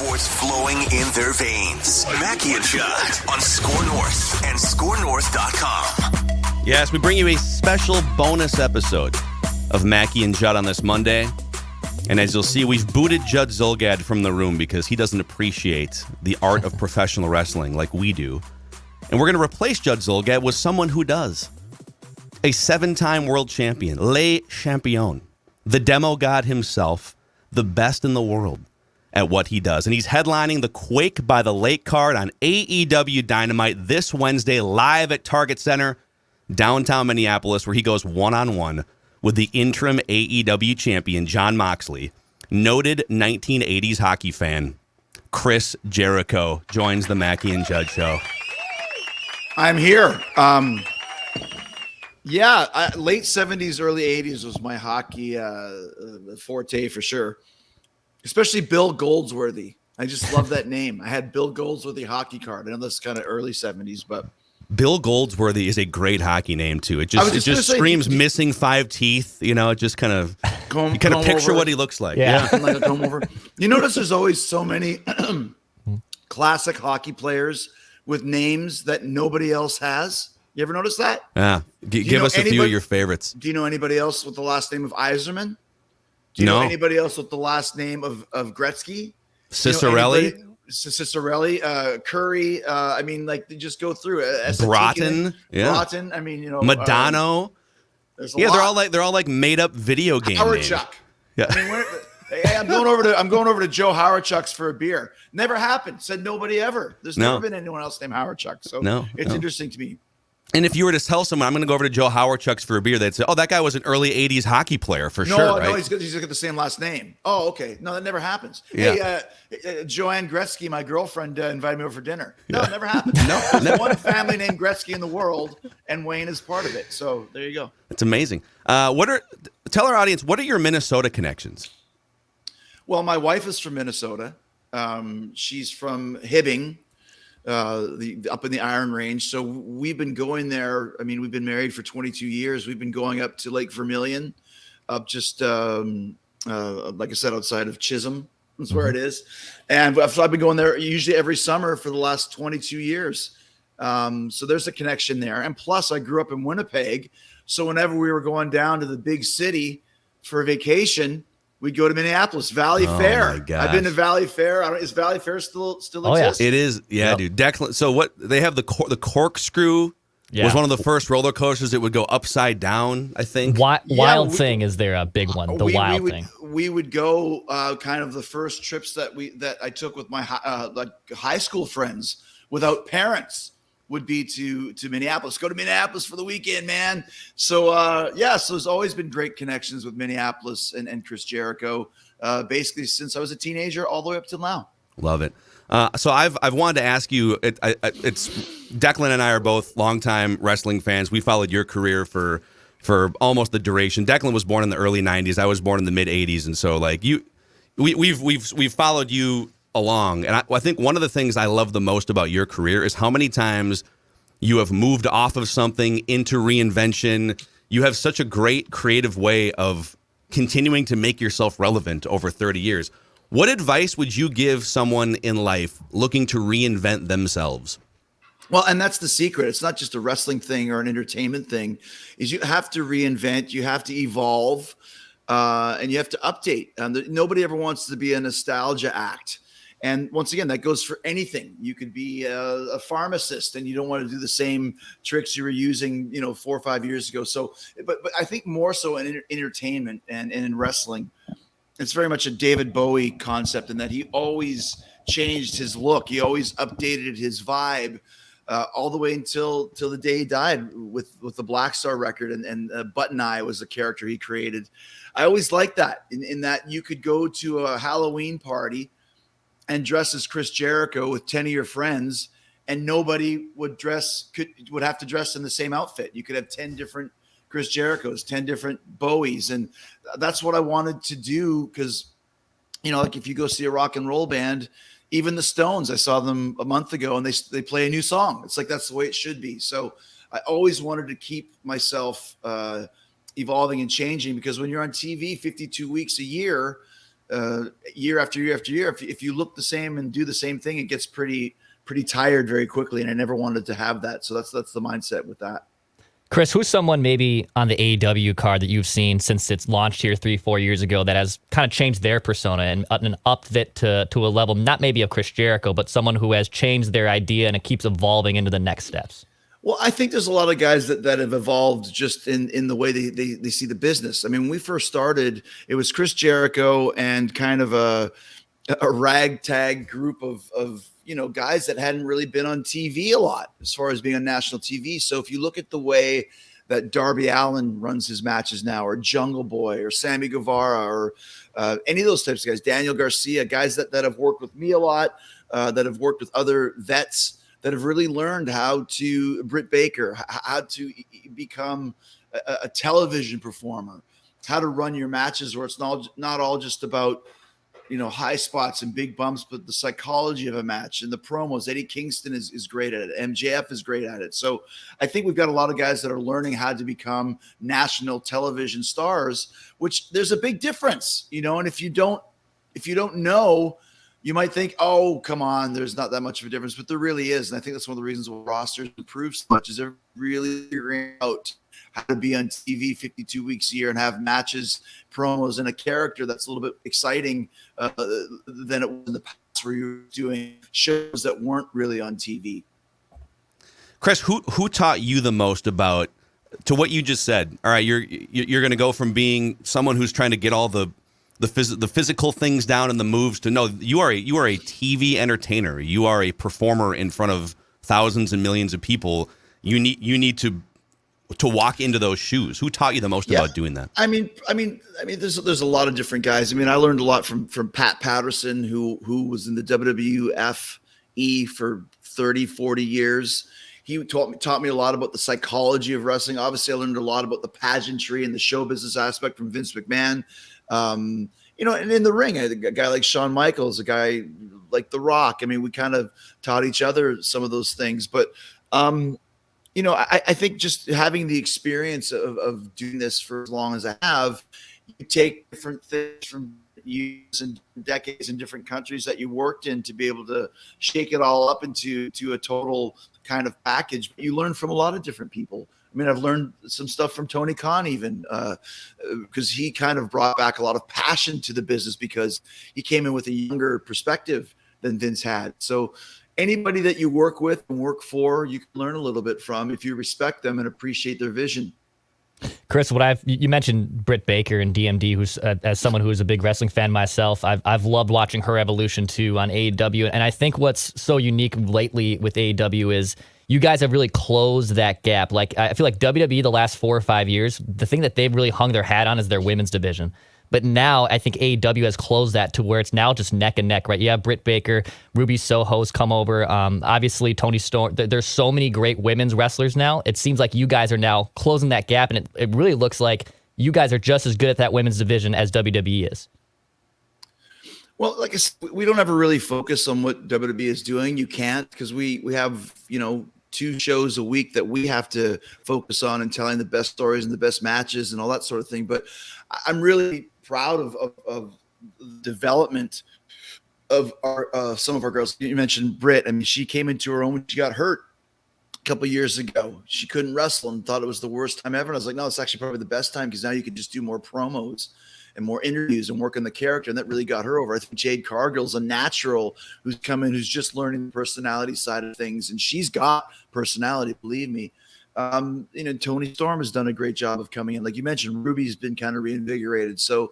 sports flowing in their veins. Mackey and Judd on Score North and ScoreNorth.com. Yes, we bring you a special bonus episode of Mackey and Judd on this Monday. And as you'll see, we've booted Judd Zulgad from the room because he doesn't appreciate the art of professional wrestling like we do. And we're going to replace Judd Zulgad with someone who does. A 7-time world champion, Le Champion, the demo god himself, the best in the world at what he does. And he's headlining the Quake by the Lake card on AEW Dynamite this Wednesday live at Target Center, downtown Minneapolis, where he goes one-on-one with the interim AEW champion, Jon Moxley. Noted 1980s hockey fan, Chris Jericho, joins the Mackey and Judd show. I'm here. Late 70s, early 80s was my hockey forte for sure. Especially Bill Goldsworthy. I just love that name. I had Bill Goldsworthy hockey card. I know that's kind of early 70s, but Bill Goldsworthy is a great hockey name too. It just screams missing 5 teeth. You know, it just kind of you kind of picture what he looks like. Yeah. Like a comb over. You notice there's always so many classic hockey players with names that nobody else has. You ever notice that? Yeah. Give us a few of your favorites. Do you know anybody else with the last name of Yzerman? Do you know anybody else with the last name of Gretzky? Cicerelli? Cicerelli, Curry. I mean, like they just go through it. Broughton. Yeah. Broughton. I mean, Madonna. They're all like made up video game Howard names. Chuck. Yeah. I mean, I'm going over to Joe Howardchuck's for a beer. Never happened. Said nobody ever. There's never been anyone else named Howardchuck. So it's interesting to me. And if you were to tell someone, I'm going to go over to Joe Howardchuck's for a beer, they'd say, oh, that guy was an early 80s hockey player for sure, right? No, he's got the same last name. Oh, okay. No, that never happens. Yeah. Hey, Joanne Gretzky, my girlfriend, invited me over for dinner. No, it never happened. Never. One family named Gretzky in the world, and Wayne is part of it. So there you go. That's amazing. Tell our audience, what are your Minnesota connections? Well, my wife is from Minnesota. She's from Hibbing. Up in the Iron Range. So we've been going there. I mean, we've been married for 22 years. We've been going up to Lake Vermilion, up just, like I said, outside of Chisholm. That's where it is. And I've been going there usually every summer for the last 22 years. So there's a connection there. And plus I grew up in Winnipeg. So whenever we were going down to the big city for a vacation, we'd go to Minneapolis, Valley Fair. My gosh. I've been to Valley Fair. Is Valley Fair still exist? Yeah. It is. Yeah, dude. Declan. So what they have the corkscrew was one of the first roller coasters. It would go upside down, I think. Wild Thing is there a big one? The Wild Thing. We would go kind of the first trips that I took with my high school friends without parents would be to Minneapolis. Go to Minneapolis for the weekend, man. So so there's always been great connections with Minneapolis and Chris Jericho, basically since I was a teenager all the way up till now. Love it. So I've wanted to ask you. It's Declan and I are both longtime wrestling fans. We followed your career for almost the duration. Declan was born in the early '90s. I was born in the mid '80s, and so like we've followed you along. And I think one of the things I love the most about your career is how many times you have moved off of something into reinvention. You have such a great creative way of continuing to make yourself relevant over 30 years. What advice would you give someone in life looking to reinvent themselves? Well, and that's the secret. It's not just a wrestling thing or an entertainment thing. Is you have to reinvent, you have to evolve, and you have to update. Nobody ever wants to be a nostalgia act. And once again, that goes for anything. You could be a pharmacist and you don't want to do the same tricks you were using, 4 or 5 years ago. So, but I think more so in entertainment and in wrestling, it's very much a David Bowie concept in that he always changed his look. He always updated his vibe all the way until the day he died with the Black Star record. And Button Eye was the character he created. I always liked that in that you could go to a Halloween party and dress as Chris Jericho with 10 of your friends, and nobody would have to dress in the same outfit. You could have 10 different Chris Jerichos, 10 different Bowies. And that's what I wanted to do. Cause like if you go see a rock and roll band, even the Stones, I saw them a month ago and they play a new song. It's like, that's the way it should be. So I always wanted to keep myself evolving and changing, because when you're on TV 52 weeks a year, year after year after year. If you look the same and do the same thing, it gets pretty tired very quickly. And I never wanted to have that. So that's the mindset with that. Chris, who's someone maybe on the AEW card that you've seen since it's launched here 3-4 years ago that has kind of changed their persona and upped it to a level, not maybe of Chris Jericho, but someone who has changed their idea and it keeps evolving into the next steps? Well, I think there's a lot of guys that have evolved just in the way they see the business. I mean, when we first started, it was Chris Jericho and kind of a ragtag group of guys that hadn't really been on TV a lot as far as being on national TV. So if you look at the way that Darby Allin runs his matches now, or Jungle Boy, or Sammy Guevara, or any of those types of guys, Daniel Garcia, guys that have worked with me a lot, that have worked with other vets, that have really learned Britt Baker, how to become a television performer, how to run your matches where it's not all just about, high spots and big bumps, but the psychology of a match and the promos. Eddie Kingston is great at it. MJF is great at it. So I think we've got a lot of guys that are learning how to become national television stars, which there's a big difference, and if you don't know, you might think, oh, come on, there's not that much of a difference, but there really is. And I think that's one of the reasons why rosters improve so much is they're really figuring out how to be on TV 52 weeks a year and have matches, promos, and a character that's a little bit exciting than it was in the past where you were doing shows that weren't really on TV. Chris, who taught you the most about to what you just said? All right, you're going to go from being someone who's trying to get all the physical things down and the moves to no, you are a TV entertainer. You are a performer in front of thousands and millions of people. You need to walk into those shoes. Who taught you the most about doing that? I mean, there's a lot of different guys. I mean, I learned a lot from Pat Patterson, who was in the WWFE for 30, 40 years. He taught me a lot about the psychology of wrestling. Obviously, I learned a lot about the pageantry and the show business aspect from Vince McMahon. And in the ring, a guy like Shawn Michaels, a guy like The Rock. I mean, we kind of taught each other some of those things. But, I think just having the experience of doing this for as long as I have, you take different things from years and decades in different countries that you worked in to be able to shake it all up into a total kind of package. But you learn from a lot of different people. I mean, I've learned some stuff from Tony Khan even because he kind of brought back a lot of passion to the business because he came in with a younger perspective than Vince had. So anybody that you work with and work for, you can learn a little bit from if you respect them and appreciate their vision. Chris, you mentioned Britt Baker and DMD, who's as someone who is a big wrestling fan myself, I've loved watching her evolution too on AEW. And I think what's so unique lately with AEW is you guys have really closed that gap. Like I feel like WWE the last 4 or 5 years, the thing that they've really hung their hat on is their women's division. But now I think AEW has closed that to where it's now just neck and neck, right? You have Britt Baker, Ruby Soho's come over. Obviously, Toni Storm. There's so many great women's wrestlers now. It seems like you guys are now closing that gap, and it really looks like you guys are just as good at that women's division as WWE is. Well, like I said, we don't ever really focus on what WWE is doing. You can't because we have, 2 shows a week that we have to focus on and telling the best stories and the best matches and all that sort of thing. But I'm really proud of development of our some of our girls. You mentioned Britt. I mean, she came into her own when she got hurt a couple of years ago. She couldn't wrestle and thought it was the worst time ever. And I was like, no, it's actually probably the best time because now you can just do more promos and more interviews and work on the character. And that really got her over. I think Jade Cargill's a natural who's come in, who's just learning the personality side of things. And she's got personality, believe me. Toni Storm has done a great job of coming in. Like you mentioned, Ruby's been kind of reinvigorated. So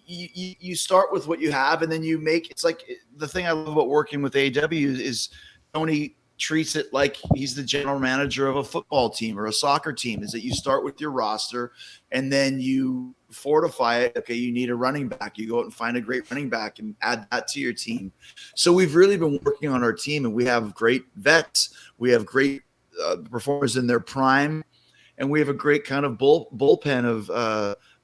you start with what you have and then you make, it's like the thing I love about working with AEW is Tony treats it like he's the general manager of a football team or a soccer team, is that you start with your roster and then you fortify it. Okay, you need a running back. You go out and find a great running back and add that to your team. So we've really been working on our team and we have great vets. We have great performers in their prime, and we have a great kind of bullpen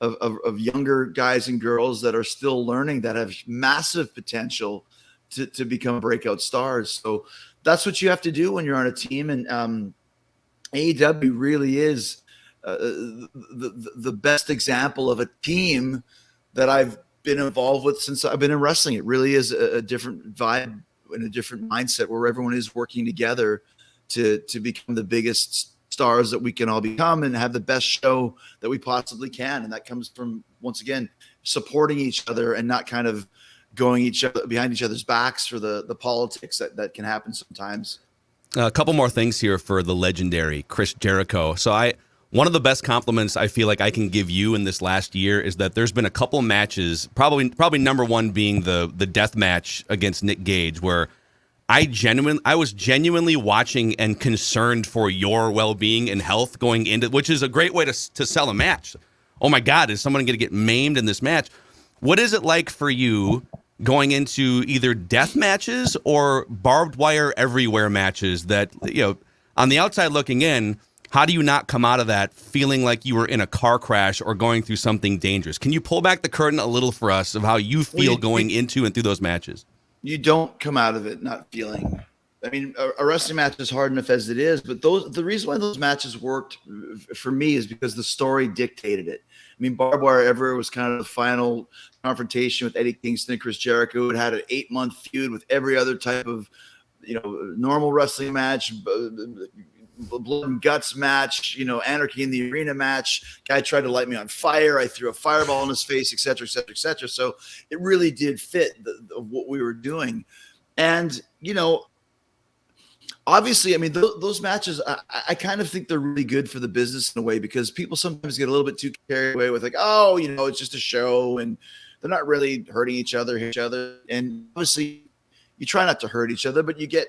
of younger guys and girls that are still learning that have massive potential to become breakout stars. So that's what you have to do when you're on a team. And AEW really is the best example of a team that I've been involved with since I've been in wrestling. It really is a different vibe and a different mindset where everyone is working together to become the biggest stars that we can all become and have the best show that we possibly can. And that comes from, once again, supporting each other and not kind of going behind each other's backs for the politics that can happen sometimes. A couple more things here for the legendary Chris Jericho. So one of the best compliments I feel like I can give you in this last year is that there's been a couple matches, probably number one being the death match against Nick Gage, where I was genuinely watching and concerned for your well-being and health going into, which is a great way to sell a match. Oh my God, is someone going to get maimed in this match? What is it like for you going into either death matches or barbed wire everywhere matches that, on the outside looking in, how do you not come out of that feeling like you were in a car crash or going through something dangerous? Can you pull back the curtain a little for us of how you feel going into and through those matches? You don't come out of it not feeling. I mean, a wrestling match is hard enough as it is, but the reason why those matches worked for me is because the story dictated it. I mean, barbed wire everywhere was kind of the final confrontation with Eddie Kingston and Chris Jericho. It had an 8-month feud with every other type of, normal wrestling match, blood and guts match, anarchy in the arena match. Guy tried to light me on fire. I threw a fireball in his face, et cetera, et cetera, et cetera. So it really did fit what we were doing. And, obviously, I mean, those matches, I kind of think they're really good for the business in a way, because people sometimes get a little bit too carried away with like, oh, it's just a show and they're not really hurting each other. And obviously you try not to hurt each other, but you get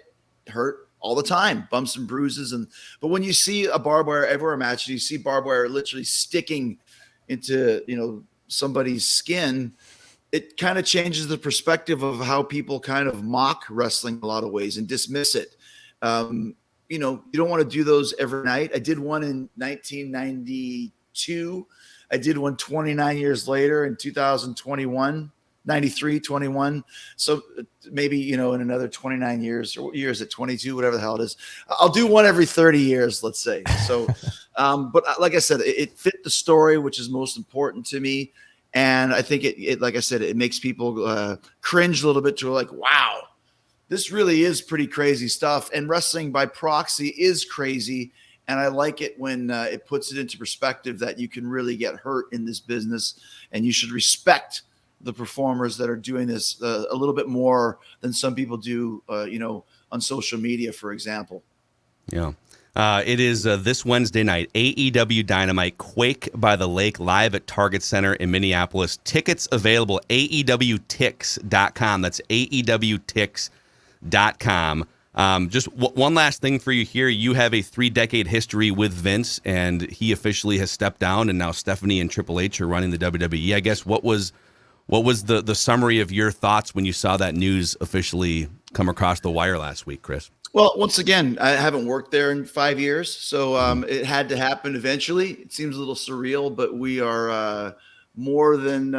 hurt all the time, bumps and bruises. But when you see a barbed wire everywhere match, you see barbed wire literally sticking into, somebody's skin, it kind of changes the perspective of how people kind of mock wrestling in a lot of ways and dismiss it. You don't want to do those every night. I did one in 1992. I did one 29 years later in 2021, 93, 21. So maybe, in another 29 years, or what year is it? 22, whatever the hell it is. I'll do one every 30 years, let's say. So, but like I said, it fit the story, which is most important to me. And I think it like I said, it makes people cringe a little bit to like, wow, this really is pretty crazy stuff. And wrestling by proxy is crazy. And I like it when it puts it into perspective that you can really get hurt in this business, and you should respect the performers that are doing this a little bit more than some people do, on social media, for example. Yeah. It is this Wednesday night, AEW Dynamite, Quake by the Lake, live at Target Center in Minneapolis. Tickets available, AEWTix.com. That's AEWTix.com. Just one last thing for you here. You have a 3-decade history with Vince, and he officially has stepped down, and now Stephanie and Triple H are running the WWE. I guess what was the summary of your thoughts when you saw that news officially come across the wire last week, Chris? Well, once again, I haven't worked there in 5 years, so it had to happen eventually. It seems a little surreal, but we are more than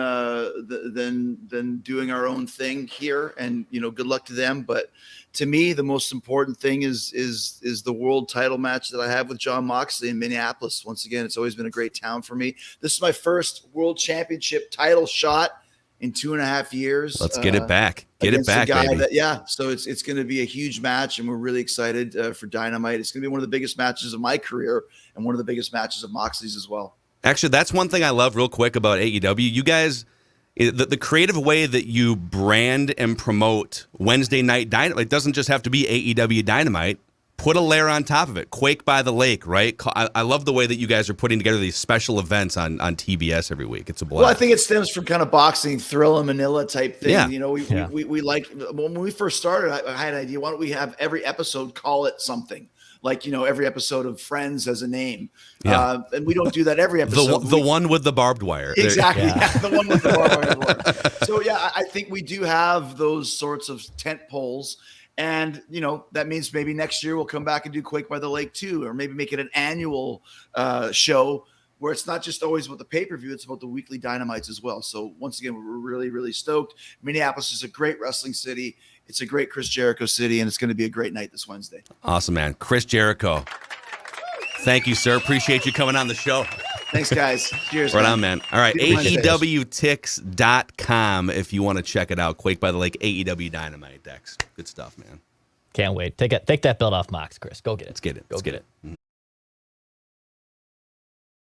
doing our own thing here, and good luck to them. But to me, the most important thing is the world title match that I have with Jon Moxley in Minneapolis. Once again, it's always been a great town for me. This is my first world championship title shot in 2.5 years. Let's get it back. Get it back, baby. So it's going to be a huge match, and we're really excited for Dynamite. It's going to be one of the biggest matches of my career and one of the biggest matches of Moxley's as well. Actually, that's one thing I love real quick about AEW. You guys, the creative way that you brand and promote Wednesday Night Dynamite, it doesn't just have to be AEW Dynamite. Put a layer on top of it. Quake by the Lake, right? I love the way that you guys are putting together these special events on TBS every week. It's a blast. Well, I think it stems from kind of boxing, Thriller, Manila type thing. Yeah. We like, when we first started, I had an idea. Why don't we have every episode call it something? Like, every episode of Friends has a name. Yeah. And we don't do that every episode. The one with the barbed wire. Exactly. Yeah. The one with the barbed wire. So, yeah, I think we do have those sorts of tent poles. And, that means maybe next year we'll come back and do Quake by the Lake too, or maybe make it an annual show where it's not just always about the pay-per-view, it's about the weekly Dynamites as well. So once again, we're really, really stoked. Minneapolis is a great wrestling city. It's a great Chris Jericho city, and it's going to be a great night this Wednesday. Awesome, man. Chris Jericho. Thank you, sir. Appreciate you coming on the show. Thanks, guys. Cheers. Right on, man. All right, Beautiful AEWtix.com if you want to check it out. Quake by the Lake, AEW Dynamite decks. Good stuff, man. Can't wait. Take that belt off Mox, Chris. Go get it. Let's get it. Go get it.